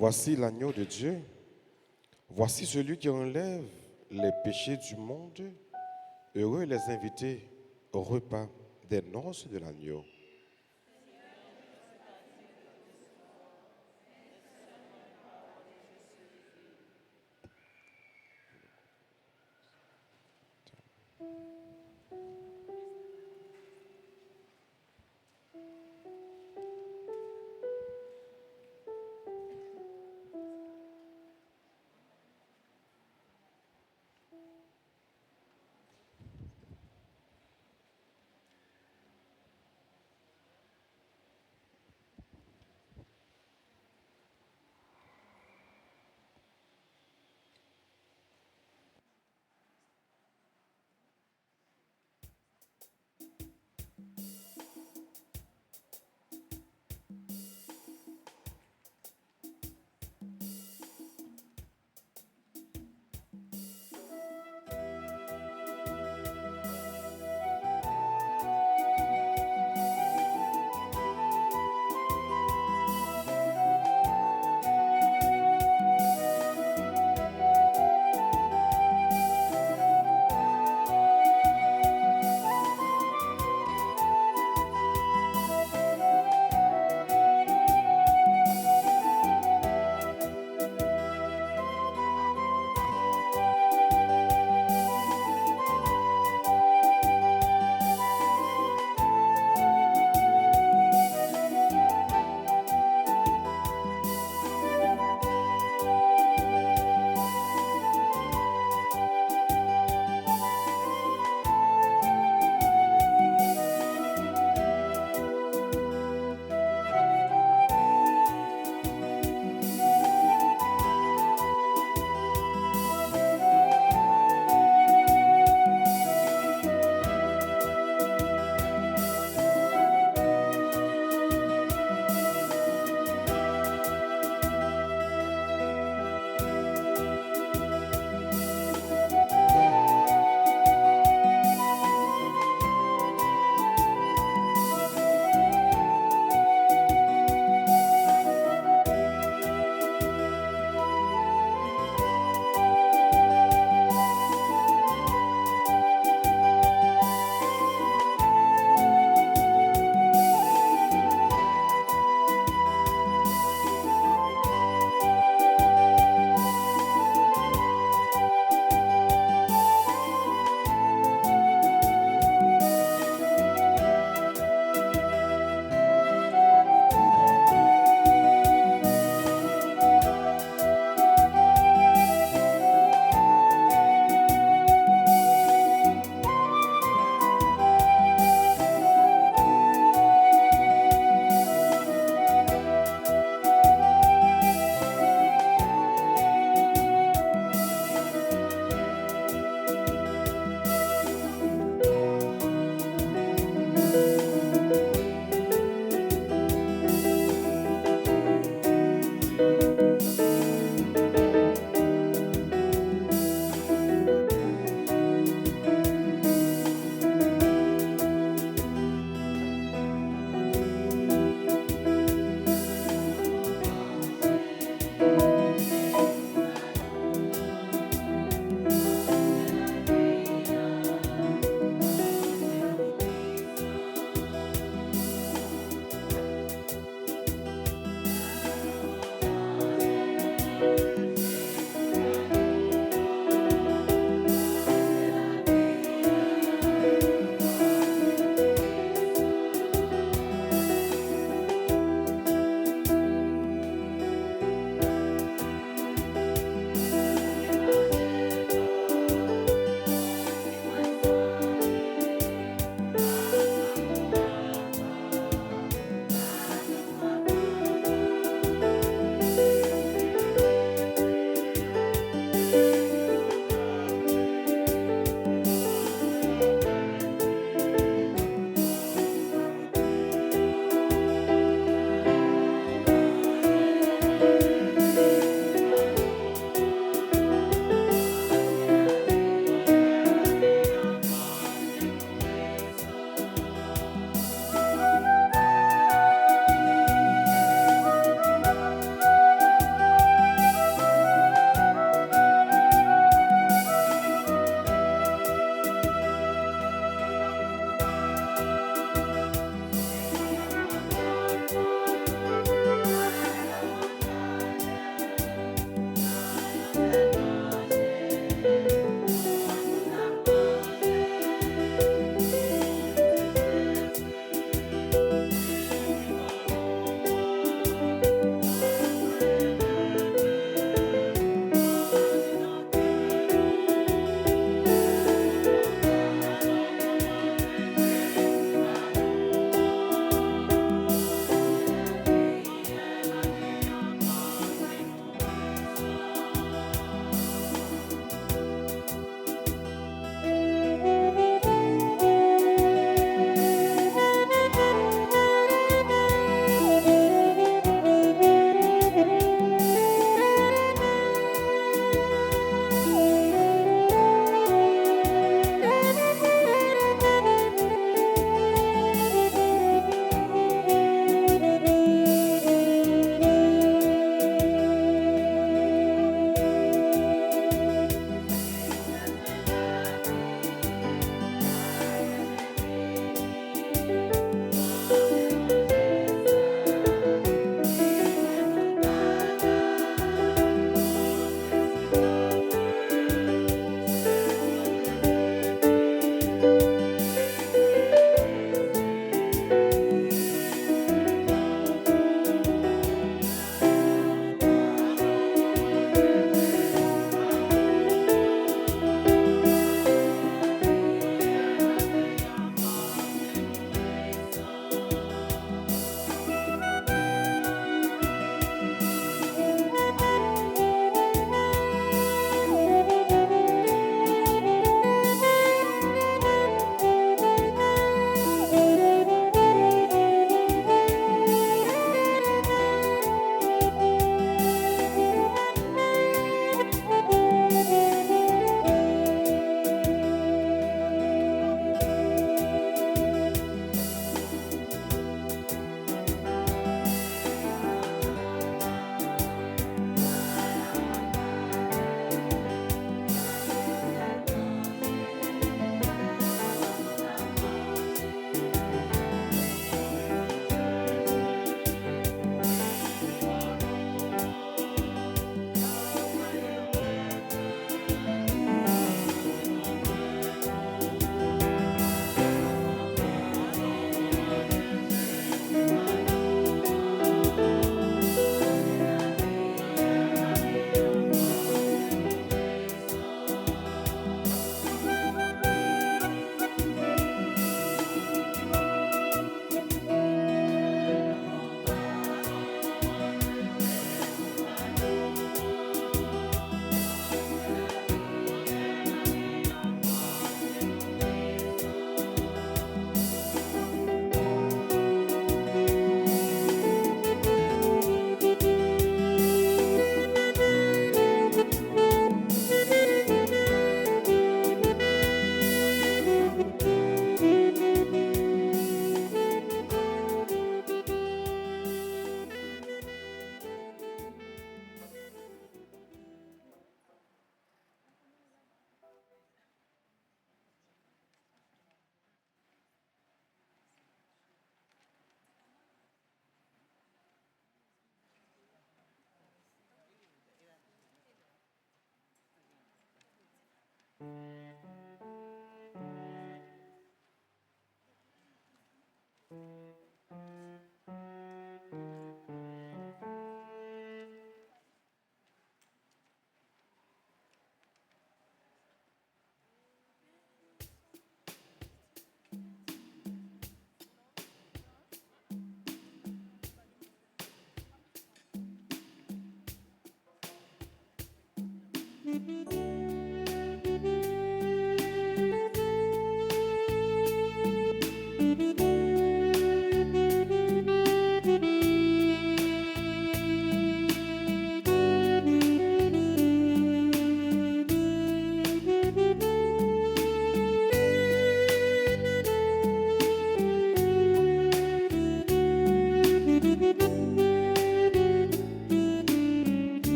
[SPEAKER 2] Voici l'agneau de Dieu. Voici celui qui enlève les péchés du monde. Heureux les invités au repas des noces de l'agneau.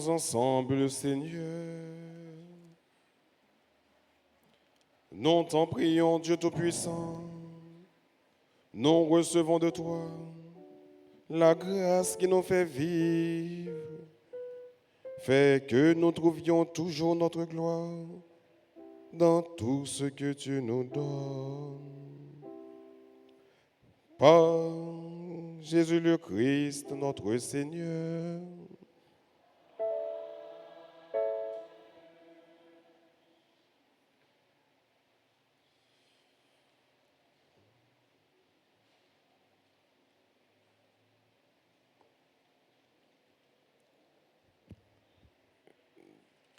[SPEAKER 2] prions ensemble le Seigneur. Nous t'en prions, Dieu Tout-Puissant. Nous recevons de toi la grâce qui nous fait vivre. Fais que nous trouvions toujours notre gloire dans tout ce que tu nous donnes. Par Jésus le Christ, notre Seigneur.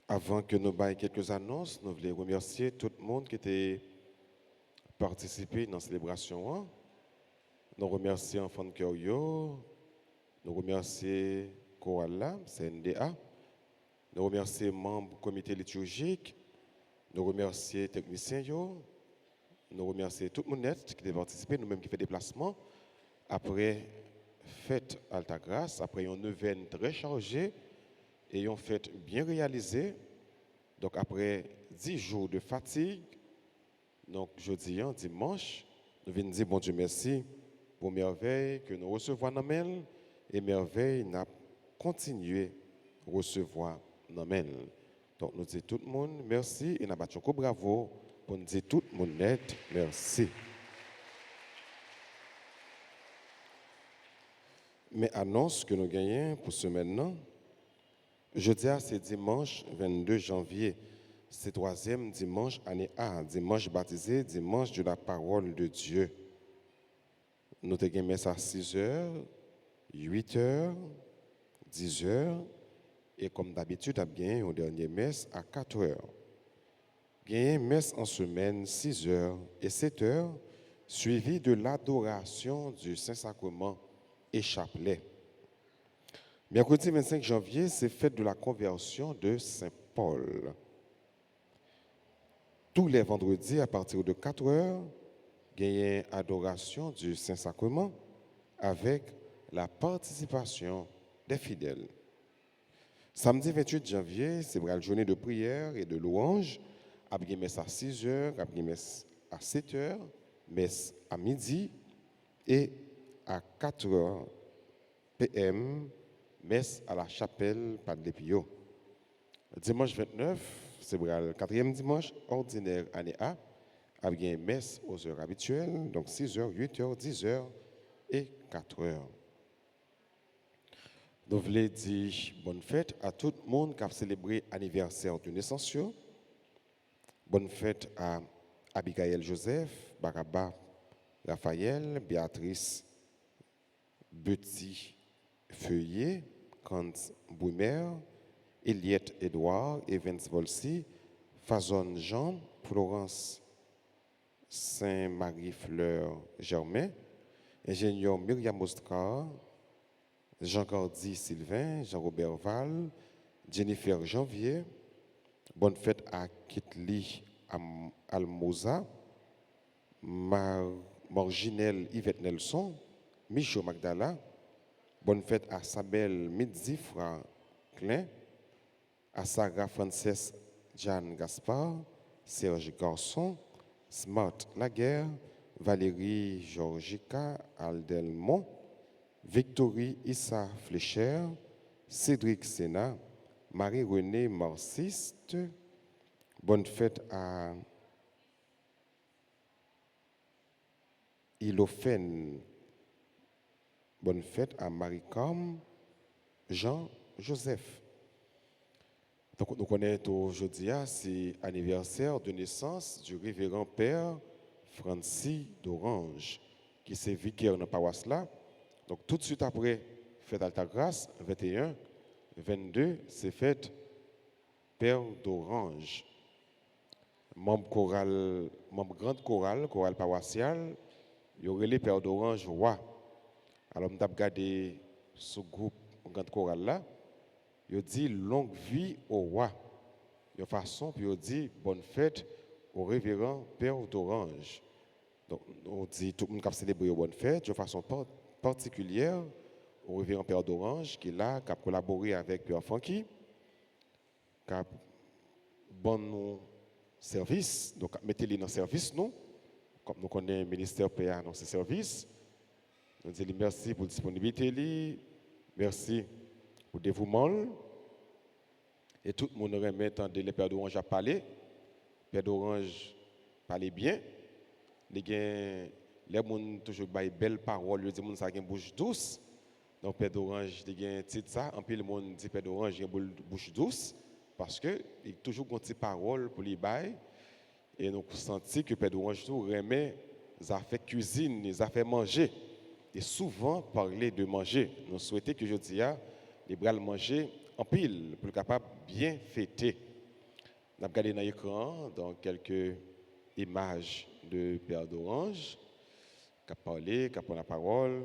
[SPEAKER 2] Avant que nous baillons quelques annonces, nous voulons remercier tout le monde qui a participé dans la célébration. Nous remercions Enfants de Cœur, nous remercions Chorale, CNDA, nous remercions les membres du comité liturgique, nous remercions les techniciens, nous remercions tout le monde qui a participé, nous-mêmes qui fait des déplacements. Après fête Alta Grâce, après une neuvaine très chargée et une fête bien réalisée, donc après 10 jours de fatigue, donc jeudi, dimanche, nous venons dire bon Dieu merci pour merveille que nous recevons dans Mel et merveille nous continué à recevoir dans Mel. Donc nous disons tout le monde merci et nous battons bravo pour nous dire tout le monde net merci. Mais annonce que nous gagnons pour ce maintenant, jeudi c'est dimanche 22 janvier, c'est troisième dimanche année A, dimanche baptisé, dimanche de la parole de Dieu. Nous avons messe à 6h, 8h, 10h et comme d'habitude, nous avons une dernière messe à 4h. Nous avons une messe en semaine 6h et 7h, suivi de l'adoration du Saint-Sacrement et chapelet. Mercredi 25 janvier, c'est fête de la conversion de Saint-Paul. Tous les vendredis, à partir de 4h, il y a une adoration du Saint-Sacrement avec la participation des fidèles. Samedi 28 janvier, c'est la journée de prière et de louange. Après messe à 6h, après messe à 7h, messe à midi et à 4h p.m., messe à la chapelle Padre Pio. Dimanche 29, c'est le quatrième dimanche ordinaire année A, avec une messe aux heures habituelles, donc 6h, 8h, 10h et 4h. Nous voulons dire bonne fête à tout le monde qui a célébré l'anniversaire de naissance. Bonne fête à Abigail Joseph, Baraba Raphaël, Béatrice Petit Feuillet, Kant Boumer, Eliette Edouard, Evans Volsi, Fazon Jean, Florence Saint-Marie-Fleur Germain, ingénieur Myriam Oscar, Jean Cordy Sylvain, Jean-Robert Val, Jennifer Janvier. Bonne fête à Kitli Almoza, Morginelle Yvette Nelson, Michaud Magdala. Bonne fête à Sabelle Midzi Franklin, à Sarah Frances Jeanne Gaspard, Serge Garçon, Smart Laguerre, Valérie Georgica Aldelmont, Victorie Issa Flécher, Cédric Sénat, Marie-Renée Marxiste. Bonne fête à Ilophène. Bonne fête à Marie-Cam, Jean-Joseph. Donc, nous connaissons aujourd'hui, c'est l'anniversaire de naissance du révérend père Francis d'Orange, qui est vicaire dans la paroisse là. Donc, tout de suite après, fête Alta Grâce, 21, 22, c'est fête Père d'Orange. Membre choral, membre grande chorale paroissiale, il y aurait les Père d'Orange roi. Alors, nous avons regardé ce groupe grande chorale là. Il dit longue vie au roi. De façon, puis il dit bonne fête au révérend Père d'Orange. Donc, on dit tout le monde qui a célébré une bonne fête de façon particulière au révérend Père d'Orange qui est là, qui a collaboré avec Père Funky cap bon nous service, donc mettez-les dans le service nous, comme nous connaissons le ministère PA dans ce service. Nous disons merci pour la disponibilité, merci pour le dévouement. Et tout le monde remet entendre le Père d'Orange à parler. Père d'Orange parle bien. Les gens toujours baillent belles paroles, ils disent ça a une bouche douce. Donc Père d'Orange il y a un titre ça, en plus le monde dit Père d'Orange il a une bouche douce parce que il a toujours une petite parole pour les bailler. Et nous sentons que Père d'Orange tout remet les affaires cuisine, les affaires manger. Et souvent parler de manger. Nous souhaitons que je dise les bras manger en pile pour être capable de bien fêter. Nous avons regardé dans l'écran dans quelques images de Père d'Orange qui a parlé, qui a pris la parole,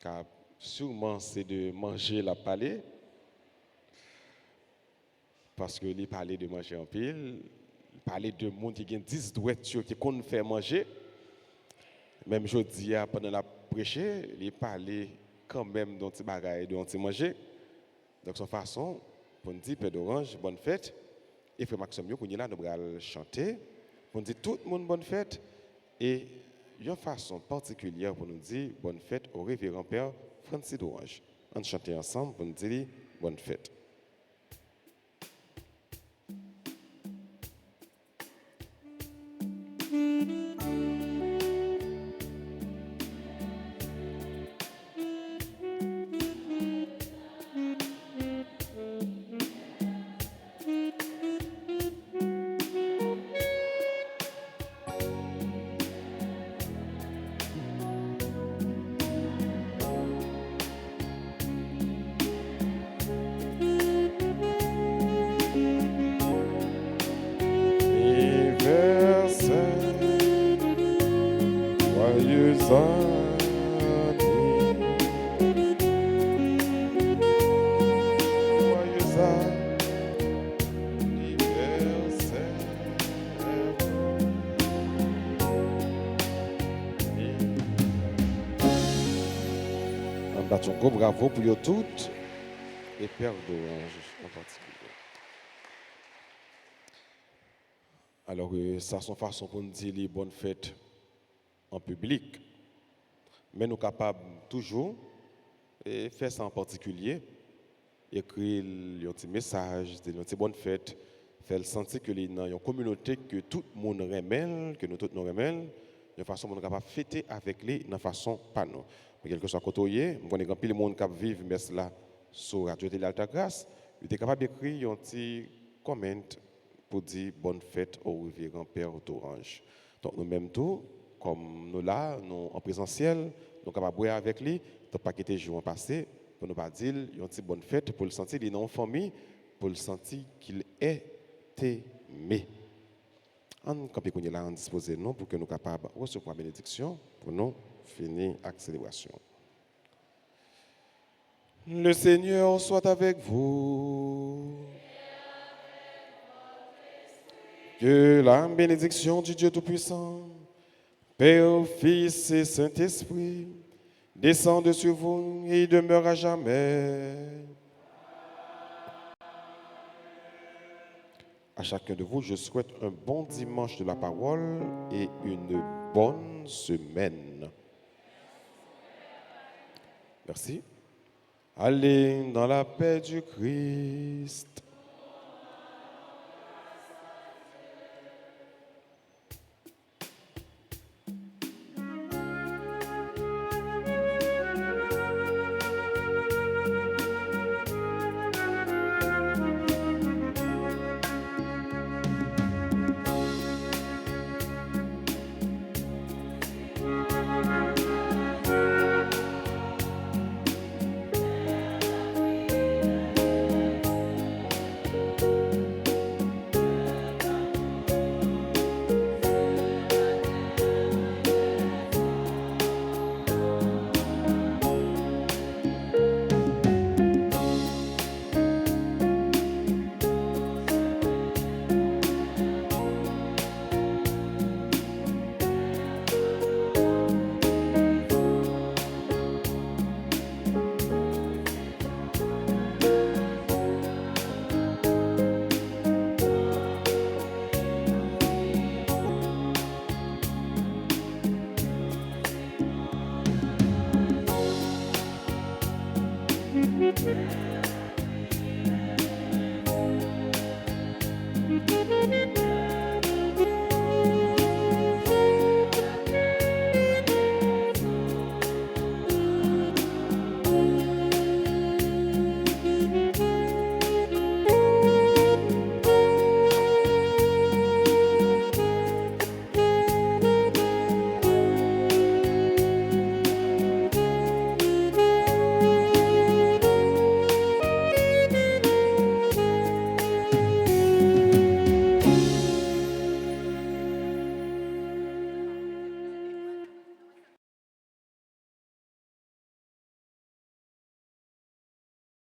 [SPEAKER 2] qui a sûrement c'est de manger la palais parce qu'il parlait de manger en pile, il parlait de monde qui a 10 douettes qui qu'on fait manger. Même jeudi pendant la prêcher, il parlait quand même d'un petit bagaille de petit manger. Donc son façon pour nous dire Père d'Orange bonne fête et frère Maxime qu'on est là nous allons chanter pour nous dire tout le monde bonne fête et une façon particulière pour nous dire bonne fête au révérend Père Francis d'Orange. On chante ensemble pour nous dire bonne fête. Bravo pour vous toutes et Père d'Orange en particulier. Alors, ça c'est une façon pour nous dire les bonnes fêtes en public. Mais nous sommes capables toujours de faire ça en particulier, écrire un petit message, dire une bonne fête, faire sentir que nous sommes une communauté que tout le monde remet, que nous tous nous remet, de façon pour nous capables de fêter avec lui, de façon pas nous. Mais quel que soit côté, on connaît grand pile monde qui vivent mais là sur Radio Télé Alta Grâce, il est capable d'écrire un petit comment pour dire bonne fête au révérend Père d'Orange. Donc nous mêmes tout comme nous là, nous en présentiel, nous sommes capables de boire avec lui, de pas quitter jour passé pour nous pas dire une petite bonne fête pour le sentir il est en famille, pour le sentir qu'il est aimé. On est là en disposer nous pour que nous soyons capables de recevoir la bénédiction pour nous finir la célébration. Le Seigneur soit avec vous. Que la bénédiction du Dieu Tout-Puissant, Père, Fils et Saint-Esprit, descende sur vous et demeure à jamais. À chacun de vous, je souhaite un bon dimanche de la parole et une bonne semaine. Merci. Allez dans la paix du Christ.